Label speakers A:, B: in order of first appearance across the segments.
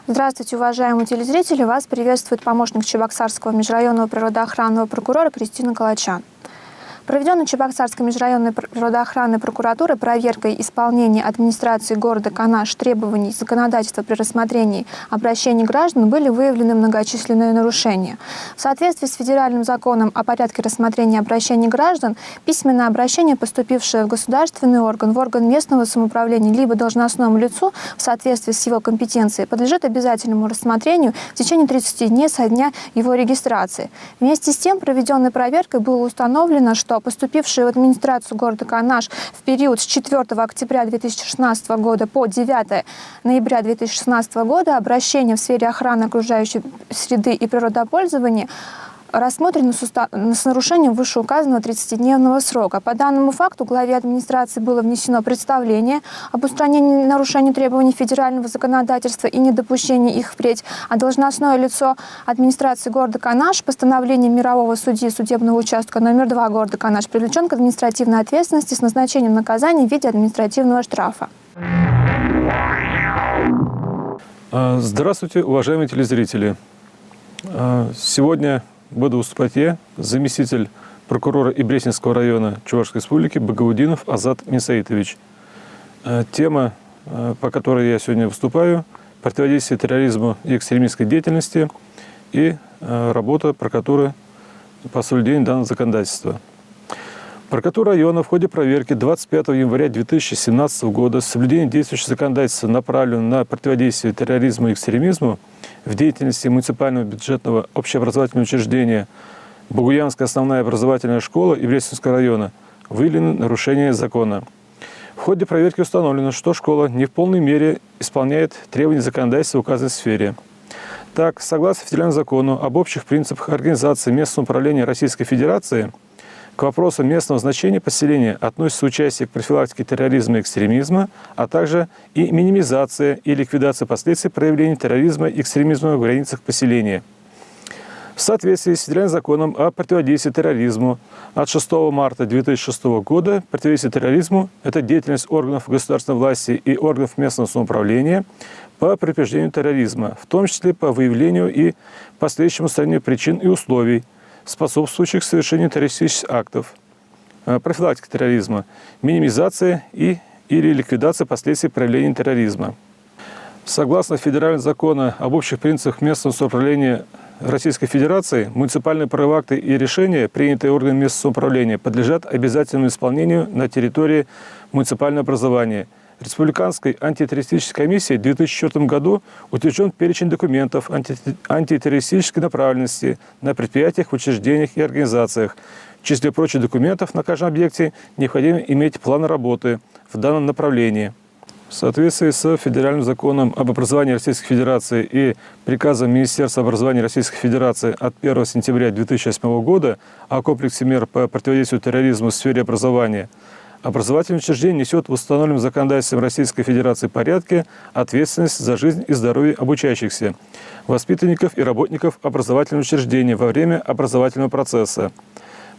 A: Здравствуйте, уважаемые телезрители! Вас приветствует помощник Чебоксарского межрайонного природоохранного прокурора Кристина Калачан. Проведенной Чебоксарской межрайонной природоохранной прокуратурой проверкой исполнения администрации города Канаш требований законодательства при рассмотрении обращений граждан были выявлены многочисленные нарушения. В соответствии с федеральным законом о порядке рассмотрения обращений граждан, письменное обращение, поступившее в государственный орган, в орган местного самоуправления, либо должностному лицу в соответствии с его компетенцией, подлежит обязательному рассмотрению в течение 30 дней со дня его регистрации. Вместе с тем, проведенной проверкой было установлено, что поступившие в администрацию города Канаш в период с 4 октября 2016 года по 9 ноября 2016 года обращения в сфере охраны окружающей среды и природопользования рассмотрены с нарушением вышеуказанного 30-дневного срока. По данному факту главе администрации было внесено представление об устранении нарушений требований федерального законодательства и недопущении их впредь, а должностное лицо администрации города Канаш постановлением мирового судьи судебного участка номер 2 города Канаш привлечен к административной ответственности с назначением наказания в виде административного штрафа.
B: Здравствуйте, уважаемые телезрители! Сегодня буду выступать я, заместитель прокурора Ибресинского района Чувашской республики Багаудинов Азат Мисаитович. Тема, по которой я сегодня выступаю, противодействие терроризму и экстремистской деятельности и работа прокуратуры по соблюдению данного законодательства. Прокуратура района в ходе проверки 25 января 2017 года соблюдение действующего законодательства направлено на противодействие терроризму и экстремизму в деятельности муниципального бюджетного общеобразовательного учреждения Бугуянская основная образовательная школа Ибресинского района выявлены нарушения закона. В ходе проверки установлено, что школа не в полной мере исполняет требования законодательства в указанной сфере. Так, согласно федеральному закону об общих принципах организации местного управления Российской Федерации, к вопросу местного значения поселения относится участие к профилактике терроризма и экстремизма, а также и минимизация и ликвидация последствий проявления терроризма и экстремизма в границах поселения. В соответствии с федеральным законом о противодействии терроризму от 6 марта 2006 года противодействие терроризму – это деятельность органов государственной власти и органов местного самоуправления по предупреждению терроризма, в том числе по выявлению и последующему устранению причин и условий, способствующих совершению террористических актов, профилактика терроризма, минимизация или ликвидация последствий проявления терроризма. Согласно федеральному закону об общих принципах местного самоуправления Российской Федерации, муниципальные правовые акты и решения, принятые органами местного самоуправления, подлежат обязательному исполнению на территории муниципального образования. Республиканской антитеррористической комиссией в 2004 году утвержден перечень документов антитеррористической направленности на предприятиях, учреждениях и организациях. В числе прочих документов на каждом объекте необходимо иметь план работы в данном направлении. В соответствии с федеральным законом об образовании Российской Федерации и приказом Министерства образования Российской Федерации от 1 сентября 2008 года о комплексе мер по противодействию терроризму в сфере образования, образовательное учреждение несет в установленном законодательством Российской Федерации порядке ответственность за жизнь и здоровье обучающихся, воспитанников и работников образовательного учреждения во время образовательного процесса.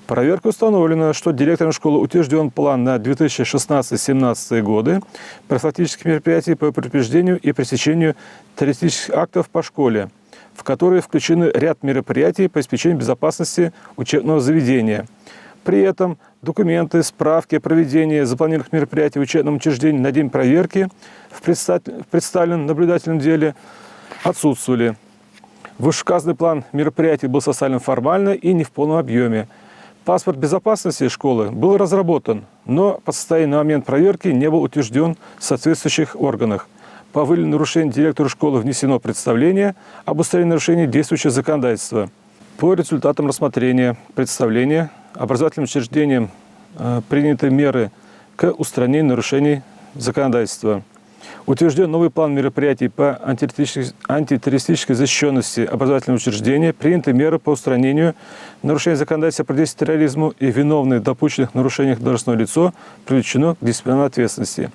B: Проверкой установлено, что директором школы утвержден план на 2016-2017 годы профилактических мероприятий по предупреждению и пресечению террористических актов по школе, в которые включены ряд мероприятий по обеспечению безопасности учебного заведения. При этом документы, справки о проведении запланированных мероприятий в учебном учреждении на день проверки в представленном наблюдательном деле отсутствовали. Вышеуказанный план мероприятий был составлен формально и не в полном объеме. Паспорт безопасности школы был разработан, но по состоянию на момент проверки не был утвержден в соответствующих органах. По выявленному нарушению директору школы внесено представление об устранении нарушений действующего законодательства. По результатам рассмотрения представления образовательным учреждением приняты меры к устранению нарушений законодательства. Утвержден новый план мероприятий по антитеррористической защищенности образовательного учреждения, приняты меры по устранению нарушений законодательства по противодействию терроризму и виновные в допущенных нарушениях должностное лицо привлечено к дисциплинарной ответственности.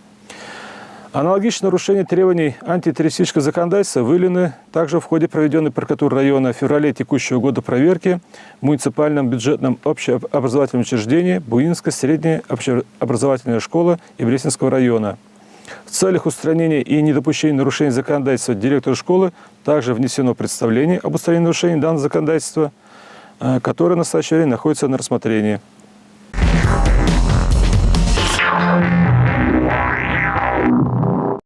B: Аналогичные нарушения требований антитеррористического законодательства выявлены также в ходе проведенной прокуратурой района в феврале текущего года проверки в муниципальном бюджетном общеобразовательном учреждении Бугуянская средняя общеобразовательная школа Ибресинского района. В целях устранения и недопущения нарушений законодательства директору школы также внесено представление об устранении нарушений данного законодательства, которое в настоящее время находится на рассмотрении.